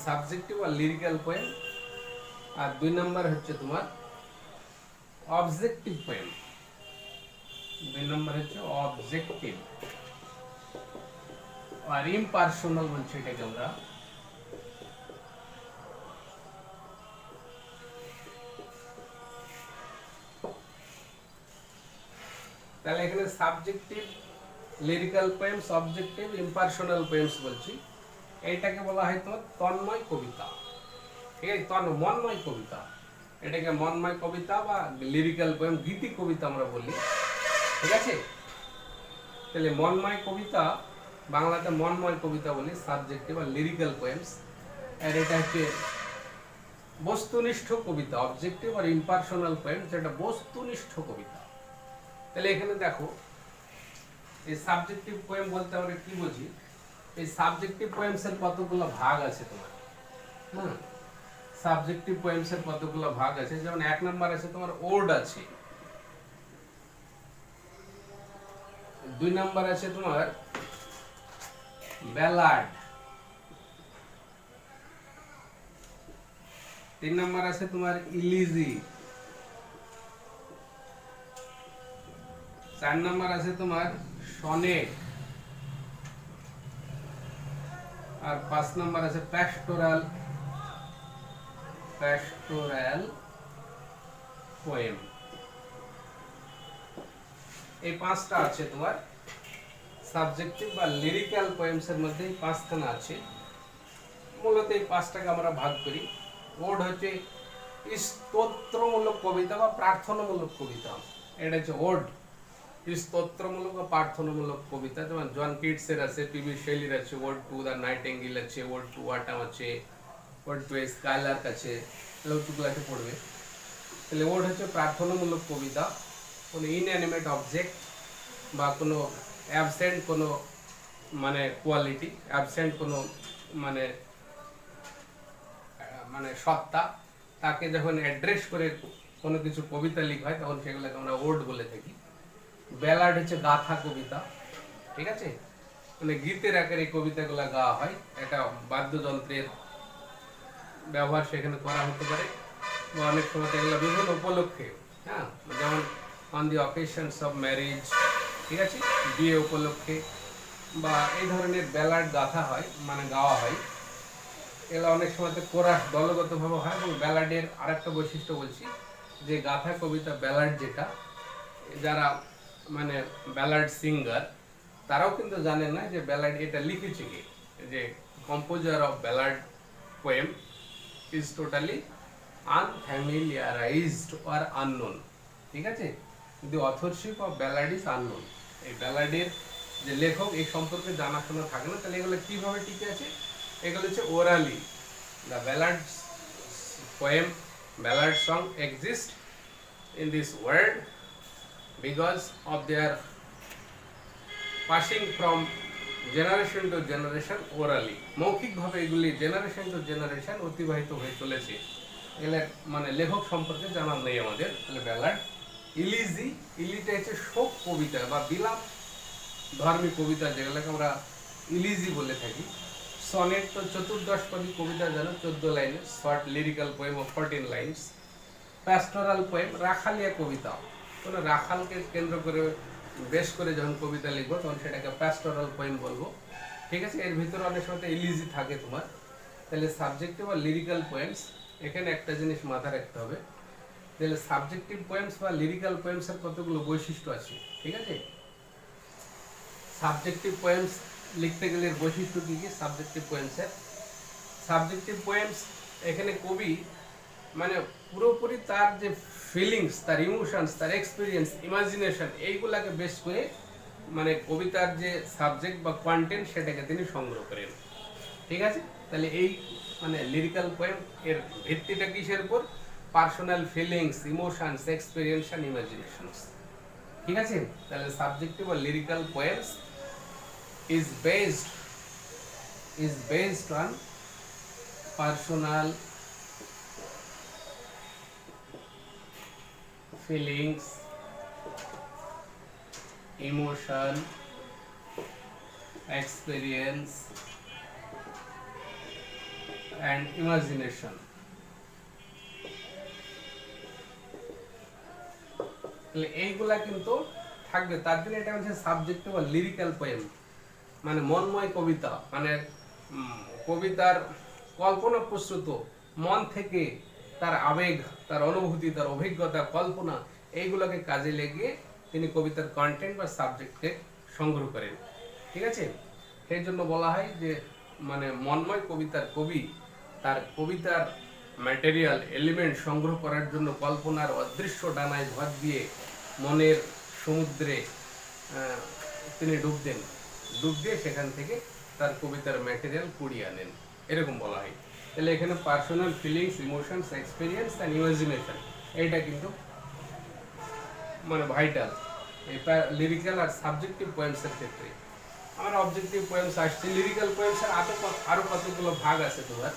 subjective আর লিরিক্যাল পোয়েম। আর 2 নম্বর হচ্ছে তোমার অবজেক্টিভ পোয়েম, 2 নম্বর হচ্ছে অবজেক্টিভ আর ইম্পার্সোনাল বলছি এটাকে আমরা। তাহলে এখানে subjective lyrical poems, objective, impersonal poems বলছি। এইটাকে বলা হয় তোমার তন্ময় কবিতা, ঠিক আছে, মনময় কবিতা। এটাকে মনময় কবিতা বা লিরিক্যাল পোয়েম, গীতি কবিতা আমরা বলি, ঠিক আছে। তাহলে মনময় কবিতা, বাংলাতে মনময় কবিতা বলি, সাবজেক্টিভ বা লিরিক্যাল পোয়েমস। আর এটা হচ্ছে বস্তুনিষ্ঠ কবিতা, অবজেক্টিভ আর ইম্পার্সোনাল পোয়েম, যেটা বস্তুনিষ্ঠ কবিতা। তাহলে এখানে দেখো, এই সাবজেক্টিভ পোয়েম বলতে আমরা কি বুঝি? এই সাবজেক্টিভ পোয়েমস এর কতগুলো ভাগ আছে তোমার, হ্যাঁ, সাবজেক্টিভ পোয়েমস এর কতগুলো ভাগ আছে। যেমন 1 নাম্বার আছে তোমার ওড আছে, 2 নাম্বার আছে তোমার ব্যালাড, 3 নাম্বার আছে তোমার ইলিজি, 4 নাম্বার আছে তোমার সনেট, আর 5 নাম্বার আছে প্যাস্টোরাল পোয়েম। এই 5টা আছে তোমার সাবজেক্টিভ বা লিরিক্যাল পোয়েমস এর মধ্যে, এই 5খানা আছে। মূলত এই 5টাকে আমরা ভাগ করি। ওড হচ্ছে স্তোত্রমূলক কবিতা বা প্রার্থনামূলক কবিতা, এটা হচ্ছে ওড, স্তোত্রমূলক বা প্রার্থনামূলক কবিতা। যেমন জন কিটসের আছে, পিবি শেলির আছে ওড টু দ্য নাইটিঙ্গেল আছে, ওড টু অটাম আছে, ওড টু স্কাইলার্ক আছে, উঁচু ক্লাসে পড়বে। তাহলে ওড হচ্ছে প্রার্থনামূলক কবিতা, কোনো ইনঅ্যানিমেট অবজেক্ট বা কোনো অ্যাবসেন্ট কোনো মানে কোয়ালিটি, অ্যাবসেন্ট কোনো মানে মানে সত্তা, তাকে যখন অ্যাড্রেস করে কোনো কিছু কবিতা লিখা হয় তখন সেগুলোকে আমরা ওড বলে থাকি। ব্যালাড হচ্ছে গাথা কবিতা, ঠিক আছে, মানে গীতের আকারে এই কবিতাগুলো গাওয়া হয়। এটা বাদ্যযন্ত্রের ব্যবহার সেখানে করা হতে পারে, বা অনেক সময় এগুলো বিভিন্ন উপলক্ষে, হ্যাঁ, যেমন on the occasions of marriage, ঠিক আছে, বিয়ে উপলক্ষে বা এই ধরনের ব্যালাড গাথা হয়, মানে গাওয়া হয়। এগুলো অনেক সময় কোরাস দলগতভাবে হয়। এবং ব্যালাডের আরেকটা বৈশিষ্ট্য বলছি, যে গাথা কবিতা ব্যালাড যেটা, যারা মানে ব্যালাড সিঙ্গার তারাও কিন্তু জানেন না যে ব্যালাড এটা লিখেছে কি, যে composer of ballad poem is totally unfamiliarized or unknown, ঠিক আছে, the authorship of ballad is unknown. এই ব্যালাডের যে লেখক এই সম্পর্কে জানাশোনা থাকে না। তাহলে এগুলো কিভাবে টিকে আছে? এগুলো হচ্ছে orally. The ballad poem, ballad song exist in this world because of their passing from generation to generation orally, মৌখিকভাবে এগুলি জেনারেশন টু জেনারেশন অতিবাহিত হয়ে চলেছে। এগুলো মানে লেখক সম্পর্কে জানা নেই আমাদের। তাহলে ব্যালাড। ইলিজি, ইলিটা হচ্ছে শোক কবিতা বা বিলাপ ধর্মী কবিতা, যেগুলোকে আমরা ইলিজি বলে থাকি। সনেট তো 14 পদী কবিতা, জানো, 14 লাইনের short lyrical poem of 14 lines. Pastoral poem, রাখালিয়া কবিতা, কোনো রাখালকে কেন্দ্র করে বেশ করে যখন কবিতা লিখবো তখন সেটাকে প্যাস্টোরাল পোয়েম বলবো, ঠিক আছে। এর ভিতরে অনেক সময় ইলিজি থাকে তোমার। তাহলে সাবজেক্টিভ বা লিরিক্যাল পোয়েমস, এখানে একটা জিনিস মাথায় রাখতে হবে, তাহলে সাবজেক্টিভ পোয়েমস বা লিরিক্যাল পোয়েমস এর কতগুলো বৈশিষ্ট্য আছে, ঠিক আছে। সাবজেক্টিভ পোয়েমস লিখতে গেলে বৈশিষ্ট্য কি কি সাবজেক্টিভ পোয়েমসের? সাবজেক্টিভ পোয়েমস, এখানে কবি মানে পুরোপুরি তার যে ফিলিংস, তার ইমোশনস, তার এক্সপিরিয়েন্স, ইমাজিনেশন, এইগুলাকে বেশ করে মানে কবিতার যে সাবজেক্ট বা কন্টেন্ট সেটাকে তিনি সংগ্রহ করেন, ঠিক আছে। তাহলে এই মানে লিরিক্যাল পোয়েম এর ভিত্তিটা কিসের উপর? Personal feelings, emotions, experience and imaginations, ঠিক আছে। তাহলে সাবজেক্টিভ বা lyrical poems is based on personal feelings, emotion, experience and imagination. এইগুলা কিন্তু থাকবে, তার জন্য এটা হচ্ছে সাবজেক্টিভ বা লিরিক্যাল পোয়েম, মানে মনময় কবিতা, মানে কবিতার কল্পনা প্রস্তুত, মন থেকে তার আবেগ, তার অনুভূতি, তার অভিজ্ঞতা, কল্পনা, এইগুলোকে কাজে লেগে তিনি কবিতার কন্টেন্ট বা সাবজেক্টকে সংগ্রহ করেন। ঠিক আছে, সেই জন্য বলা হয় যে মানে মন্ময় কবিতার কবি তার কবিতার ম্যাটেরিয়াল এলিমেন্ট সংগ্রহ করার জন্য কল্পনার অদৃশ্য ডানায় ভর দিয়ে মনের সমুদ্রে তিনি ডুব দেন, ডুব দিয়ে সেখান থেকে তার কবিতার ম্যাটেরিয়াল কুড়িয়ে আনেন, এরকম বলা হয়। তাহলে এখানে personal feelings, emotions, experience and imagination এইটা কিন্তু মানে ভাইটাল এই লিরিক্যাল আর সাবজেক্টিভ পোয়েমসের ক্ষেত্রে। আমার অবজেক্টিভ পোয়েমস আসছে, লিরিক্যাল পোয়েমসের আরো কতগুলো ভাগ আছে তোমার।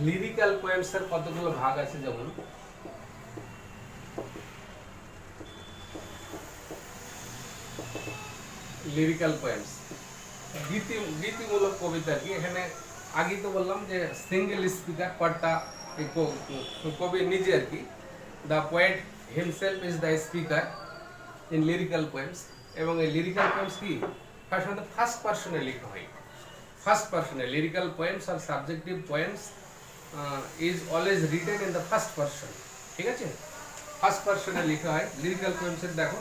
লিরিক্যাল পোয়েমসের কতগুলো ভাগ আছে, যেমন লিরিক্যাল পোয়েমস গীতিমূলক কবিতা কি, এখানে আগেই তো বললাম যে সিঙ্গেল স্পিকার কর্তা কবি নিজে আর কি, the poet himself is the speaker in lyrical poems. এবং এই লিরিক্যাল পোয়েমস কি সাধারণত ফার্স্ট পার্সনে লেখা হয়, ফার্স্ট পার্সনে। লিরিক্যাল পোয়েমস আর subjective poems is always written in the first person. ঠিক আছে, ফার্স্ট পার্সনে লেখা হয় লিরিক্যাল পোয়েমসের। দেখো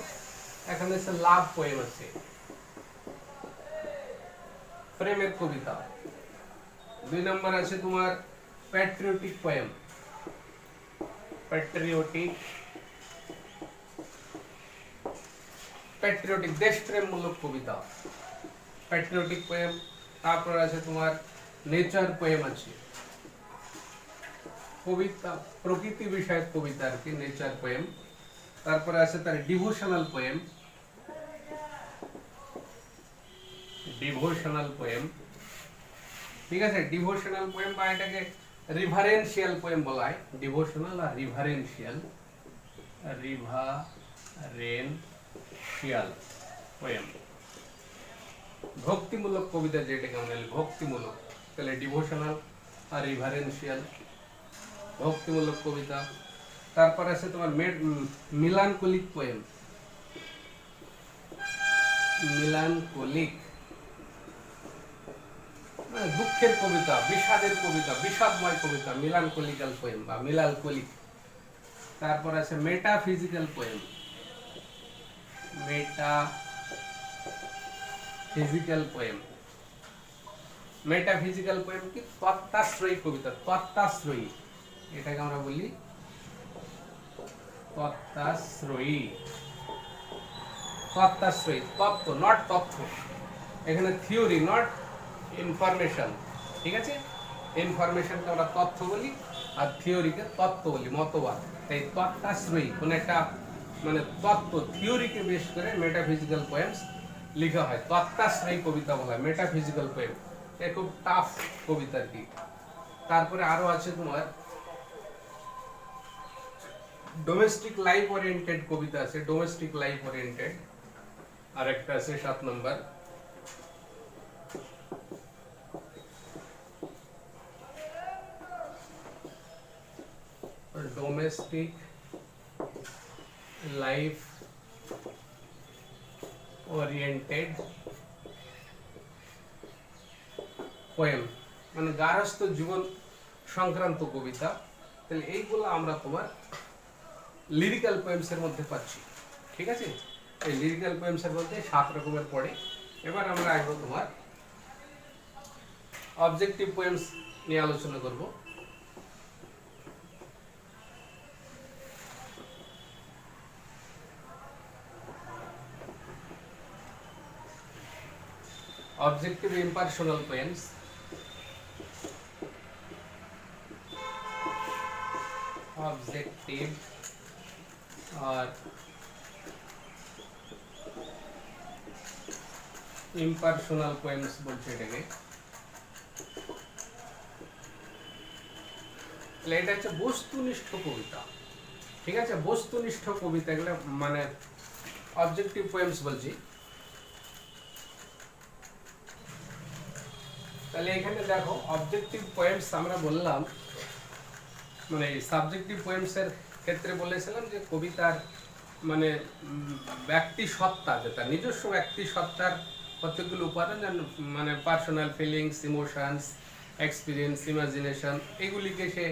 এখানে হচ্ছে লাভ পোয়েম আছে, প্রেমের কবিতা। 2 নম্বর আছে তোমার প্যাট্রিয়টিক পোয়েম, প্যাট্রিয়টিক দেশপ্রেমমূলক কবিতা, প্যাট্রিয়টিক পোয়েম। তারপর আছে তোমার নেচার পোয়েম আছে, কবিতা প্রকৃতি বিষয়ক কবিতা আর কি, নেচার পোয়েম। তারপরে আছে তার ডিভোশনাল পোয়েম, ঠিক আছে। ডিভোশনাল পোয়েম বা এটাকে রিভারেন্সিয়াল পোয়েম বলা হয়, ডিভোশনাল আর রিভারেন্সিয়াল পোয়েম। ভক্তিমূলক কবিতা যেটাকে আমরা বলি ভক্তিমূলক, তাহলে ডিভোশনাল আর রিভারেন্সিয়াল ভক্তিমূলক কবিতা। তারপর আছে তোমার মিলানকোলিক পোয়েম, দুঃখের কবিতা, বিষাদের কবিতা, বিষাদময় কবিতা, মিলানকোলিক্যাল পোয়েম বা মিলানকোলিক। তারপর আছে মেটাফিজিক্যাল পোয়েম, মেটাফিজিক্যাল পোয়েম কি তত্ত্বাশ্রয়ী কবিতা, তত্ত্বাশ্রয়ী, এটাকে আমরা বলি তত্ত্বাশ্রয়ী, তত্ত্ব নট তথ্য, এখানে থিওরি নট ইনফরমেশন। ঠিক আছে, ইনফরমেশনকে আমরা তথ্য বলি আর থিওরিকে তত্ত্ব বলি, মতবাদ। তাই তত্ত্বাশ্রয়ী কোন একটা মানে তত্ত্ব থিওরিকে বেশ করে মেটাফিজিক্যাল পোয়েমস লেখা হয়, তত্ত্বাশ্রয়ী কবিতা বলা হয় মেটাফিজিক্যাল পোয়েম। এটা খুব টাফ কবিতা আর কি। তারপরে আরো আছে তোমার ডোমেস্টিক লাইফ ওরিয়েন্টেড কবিতা আছে, ডোমেস্টিক লাইফ ওরিয়েন্টেড। আর একটা আছে 7 নম্বর ডোমেস্টিক লাইফ ওরিয়েন্টেড পোয়েম, মানে গার্হস্থ্য জীবন সংক্রান্ত কবিতা। তাহলে এইগুলো আমরা তোমার লিরিক্যাল পোয়েমস এর মধ্যে পাচ্ছি। ঠিক আছে, এই লিরিক্যাল পোয়েমস এর মধ্যে 7 রকমের পড়ে। এবার আমরা আসবো তোমার অবজেক্টিভ পোয়েমস নিয়ে আলোচনা করব। Objective impersonal poems, objective or impersonal poems বলছে এটাকে। এটা হচ্ছে বস্তুনিষ্ঠ কবিতা। ঠিক আছে, বস্তুনিষ্ঠ কবিতা, এগুলো মানে অবজেক্টিভ পোয়েমস বলছি। তাহলে এখানে দেখো অবজেক্টিভ পোয়েমস আমরা বললাম, মানে সাবজেক্টিভ পোয়েমস এর ক্ষেত্রে বলেছিলাম যে কবিতার মানে ব্যক্তি সত্তা, যেটা নিজস্ব ব্যক্তি সত্তার কতগুলো উপাদান, মানে personal feelings, emotions, experience, imagination, এগুলিকে সে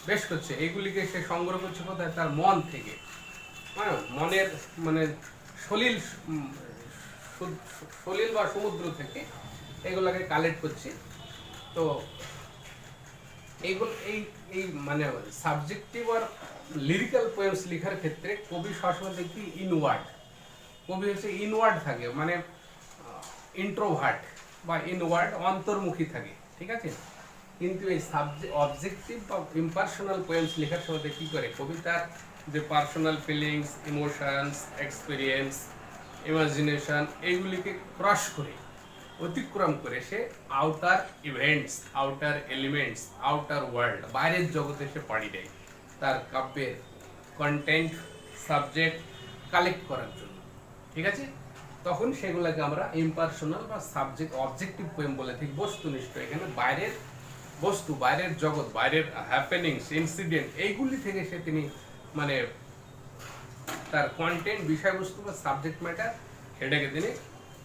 বেশ করছে, এগুলিকে সে সংগ্রহ করছে কোথায়? তার মন থেকে। হ্যাঁ, মনের মানে সলিল সলিল বা সমুদ্র থেকে এগুলোকে কালেক্ট করছে। তো এইগুলো এই এই মানে সাবজেক্টিভ আর লিরিক্যাল পোয়েমস লেখার ক্ষেত্রে কবি সবসময় দেখি ইনওয়ার্ড, কবি হচ্ছে ইনওয়ার্ড থাকে, মানে ইন্ট্রোভার্ট বা ইনওয়ার্ড, অন্তর্মুখী থাকে, ঠিক আছে। কিন্তু এই সাবজেক্ট অবজেক্টিভ বা ইম্পার্সোনাল পোয়েমস লেখার সময় কি করে, কবিতার যে personal feelings, emotions, experience, imagination, এইগুলিকে ক্রস করে, অতিক্রম করে সে outer events, outer elements, outer world, বাইরের জগতে সে পাড়ি দেয় তার কাব্যের কন্টেন্ট, সাবজেক্ট কালেক্ট করার জন্য, ঠিক আছে। তখন সেগুলোকে আমরা ইম্পার্সোনাল বা সাবজেক্ট অবজেক্টিভ পোয়েম বলে থাকি, বস্তুনিষ্ঠ। এখানে বাইরের বস্তু, বাইরের জগৎ, বাইরের হ্যাপেনিংস, ইনসিডেন্ট, এইগুলি থেকে সে তিনি মানে তার কন্টেন্ট, বিষয়বস্তু বা সাবজেক্ট ম্যাটার, সেটাকে তিনি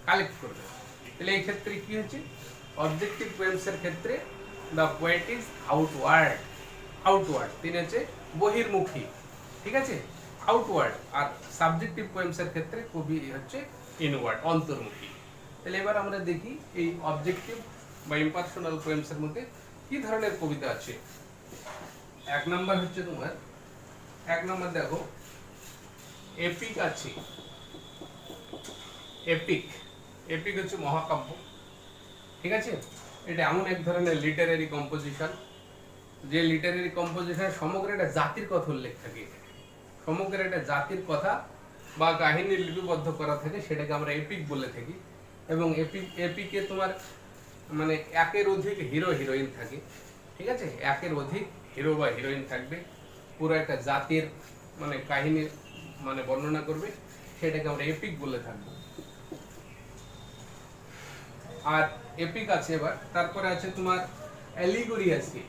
কালেক্ট করবেন। তাহলে এই ক্ষেত্রে কি হচ্ছে, অবজেক্টিভ পোয়েমসের ক্ষেত্রে the poet is outward, outward, তিনি হচ্ছে বহির্মুখী, ঠিক আছে, আউটওয়ার্ড। আর সাবজেক্টিভ পোয়েমসের ক্ষেত্রে কবি হচ্ছে ইনওয়ার্ড, অন্তর্মুখী। তাহলে এবার আমরা দেখি এই অবজেক্টিভ বা ইম্পার্সোনাল পোয়েমসের মধ্যে কি ধরনের কবিতা আছে। এক নম্বর হচ্ছে তোমার, এক নম্বর দেখো এপিক আছে। এপিক, এপিক হচ্ছে মহাকাব্য, ঠিক আছে। এটা এমন এক ধরনের লিটারারি কম্পোজিশন, যে লিটারারি কম্পোজিশন সমগ্র একটা জাতির কথা উল্লেখ থাকে, সমগ্র একটা জাতির কথা বা কাহিনী লিপিবদ্ধ করা থাকে, সেটাকে আমরা এপিক বলে থাকি। এবং এপিকে তোমার মানে একের অধিক হিরো হিরোইন থাকে, ঠিক আছে, একের অধিক হিরো বা হিরোইন থাকবে, পুরো একটা জাতির মানে কাহিনী মানে বর্ণনা করবে, সেটাকে আমরা এপিক বলে থাকবো। আর এপিক আছে। এবার তারপরে আছে তোমার অ্যালিগরি আছে।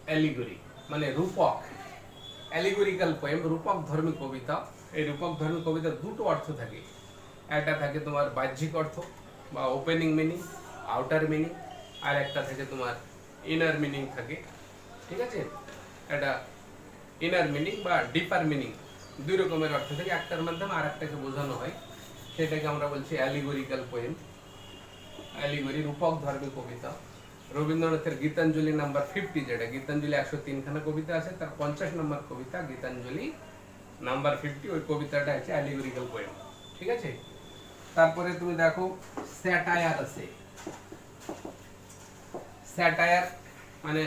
অ্যালিগরি মানে রূপক, অ্যালিগরিক্যাল পোয়েম, রূপক ধর্মী কবিতা। এই রূপক ধর্মী কবিতার দুটো অর্থ থাকে, একটা থাকে তোমার বাহ্যিক অর্থ বা ওপেনিং মিনিং, আউটার মিনিং, আর একটা থাকে তোমার ইনার মিনিং থাকে, ঠিক আছে। একটা ইনার মিনিং বা ডিপার মিনিং, দুই রকমের অর্থ থাকে, একটার মাধ্যমে আর একটাকে বোঝানো হয়, সেটাকে আমরা বলছি অ্যালিগরিক্যাল পোয়েম। অ্যালিগরি রূপক ধর্মী কবিতা। রবীন্দ্রনাথের গীতাঞ্জলি নাম্বার 50, যেটা গীতাঞ্জলি 103 খানা কবিতা আছে, তার 50 নম্বর কবিতা গীতাঞ্জলি নাম্বার 50, ওই কবিতাটা আছে অ্যালিগরিক্যাল পোয়েম, ঠিক আছে। তারপরে তুমি দেখো স্যাটায়ার আছে। স্যাটায়ার মানে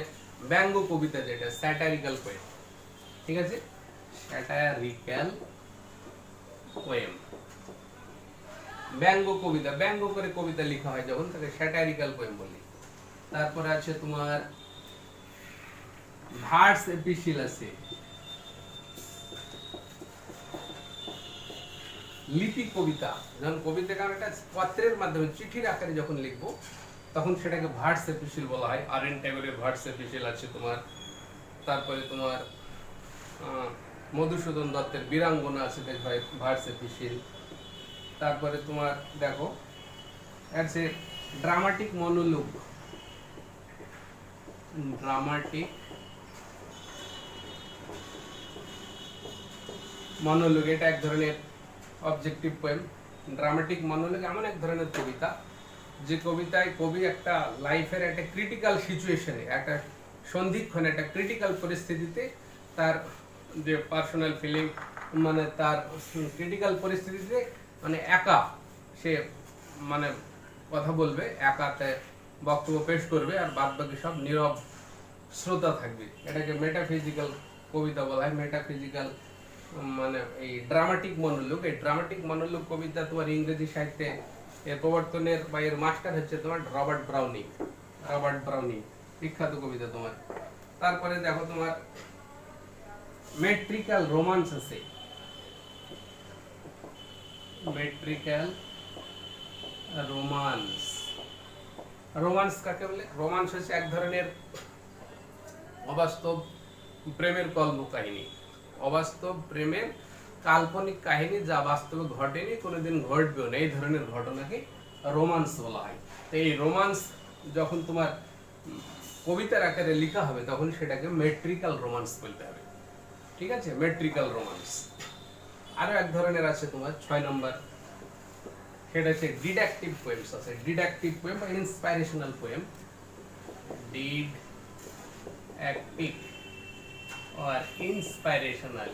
ব্যঙ্গ কবিতা, যেটা স্যাটারিক্যাল পোয়েম, ঠিক আছে, স্যাটারিক্যাল পোয়েম, ব্যঙ্গ কবিতা, ব্যঙ্গ করে কবিতা লেখা হয় যখন, তাকে স্যাটারিক্যাল পোয়েম বলি। তারপরে আছে তোমার ভার্স এপিসিল আছে, লিপি কবিতা। যখন কবিতাকে আমরা একটা পত্রের মাধ্যমে চিঠির আকারে যখন লিখবো, তখন সেটাকে ভার্স এপিসিল বলা হয়। আর.এন. ট্যাগরের ভার্স এপিসিল আছে তোমার। তারপরে তোমার মধুসূদন দত্তের বীরাঙ্গনা আছে ভার্স এপিসিল। তারপরে তোমার দেখো আছে ড্রামাটিক মনোলগ, ড্রামাটিক মনোলগ, এটা এক ধরনের অবজেক্টিভ পোয়েম। ড্রামাটিক মনোলগ এমন এক ধরনের কবিতা, যে কবিতায় কবি একটা লাইফের একটা ক্রিটিক্যাল সিচুয়েশনে, একটা সন্ধিক্ষণে, একটা ক্রিটিক্যাল পরিস্থিতিতে তার যে পার্সোনাল ফিলিং, মানে তার ক্রিটিক্যাল পরিস্থিতিতে মানে একা সে মানে কথা বলবে, একাতে বক্তব্য পেশ করবে, আর বাদ বাকি সব নীরব শ্রোতা থাকবে। এটাকে মেটাফিজিক্যাল কবিতা বলা হয়। মেটাফিজিক্যাল মানে এই ড্রামাটিক মনোলগ, এই ড্রামাটিক মনোলগ কবিতা তোমার ইংরেজি সাহিত্যে এর প্রবর্তনের বা এর মাস্টার হচ্ছে তোমার রবার্ট ব্রাউনিং। রবার্ট ব্রাউনিং বিখ্যাত কবিতা তোমার। তারপরে দেখো তোমার মেট্রিক্যাল রোমান্স আছে। মেট্রিক্যাল রোমান্স, রোমান্স কাকে বলে? রোমান্স হচ্ছে এক ধরনের অবাস্তব প্রেমের কল্প কাহিনী, অবাস্তব প্রেমের কাল্পনিক কাহিনী যা বাস্তবে ঘটেনি, কোনোদিন ঘটবেও না, এই ধরনের ঘটনাকে রোমান্স বলা হয়। তো এই রোমান্স যখন তোমার কবিতার আকারে লেখা হবে তখন সেটাকে মেট্রিক্যাল রোমান্স বলতে হবে। ঠিক আছে, মেট্রিক্যাল রোমান্স। আরো এক ধরনের আছে তোমার 6 নম্বর, সেটা হচ্ছে ডিডাকটিভ পোয়েমস আছে। ডিডাকটিভ পোয়েম বা ইন্সপাইরেশনাল পোয়েম, ডিডাকটিভ or inspirational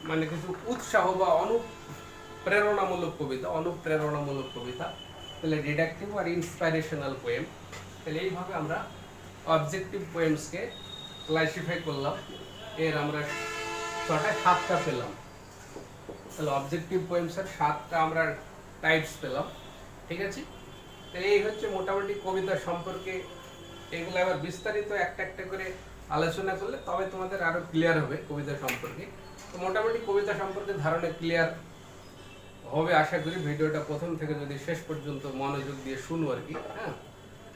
মানে কিছু উৎসাহ বা অনুপ্রেরণামূলক কবিতা, তাহলে ডিডাকটিভ আর ইন্সপাইরেশনাল পোয়েম। তাহলে এইভাবে আমরা অবজেক্টিভ পোয়েমসকে ক্লাসিফাই করলাম। এর আমরা 7টা পেলাম। তাহলে অবজেক্টিভ পোয়েমসের 7টা আমরা টাইপস পেলাম। ঠিক আছে, তাহলে এই হচ্ছে মোটামুটি কবিতা সম্পর্কে। এগুলো আবার বিস্তারিত একটা একটা করে আলোচনা করলে তবে তোমাদের আরো ক্লিয়ার হবে কবিতা সম্পর্কে। তো মোটামুটি কবিতা সম্পর্কে ধারণা ক্লিয়ার হবে আশা করি। ভিডিওটা প্রথম থেকে যদি শেষ পর্যন্ত মনোযোগ দিয়ে শুনো আর কি। হ্যাঁ,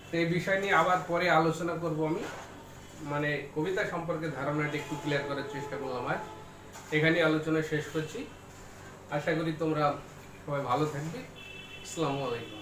তো এই বিষয় নিয়ে আবার পরে আলোচনা করব আমি। মানে কবিতা সম্পর্কে ধারণাটা একটু ক্লিয়ার করার চেষ্টা করলাম। আজ এখানে আলোচনা শেষ করছি। আশা করি তোমরা সবাই ভালো থাকবে। আসসালামু আলাইকুম।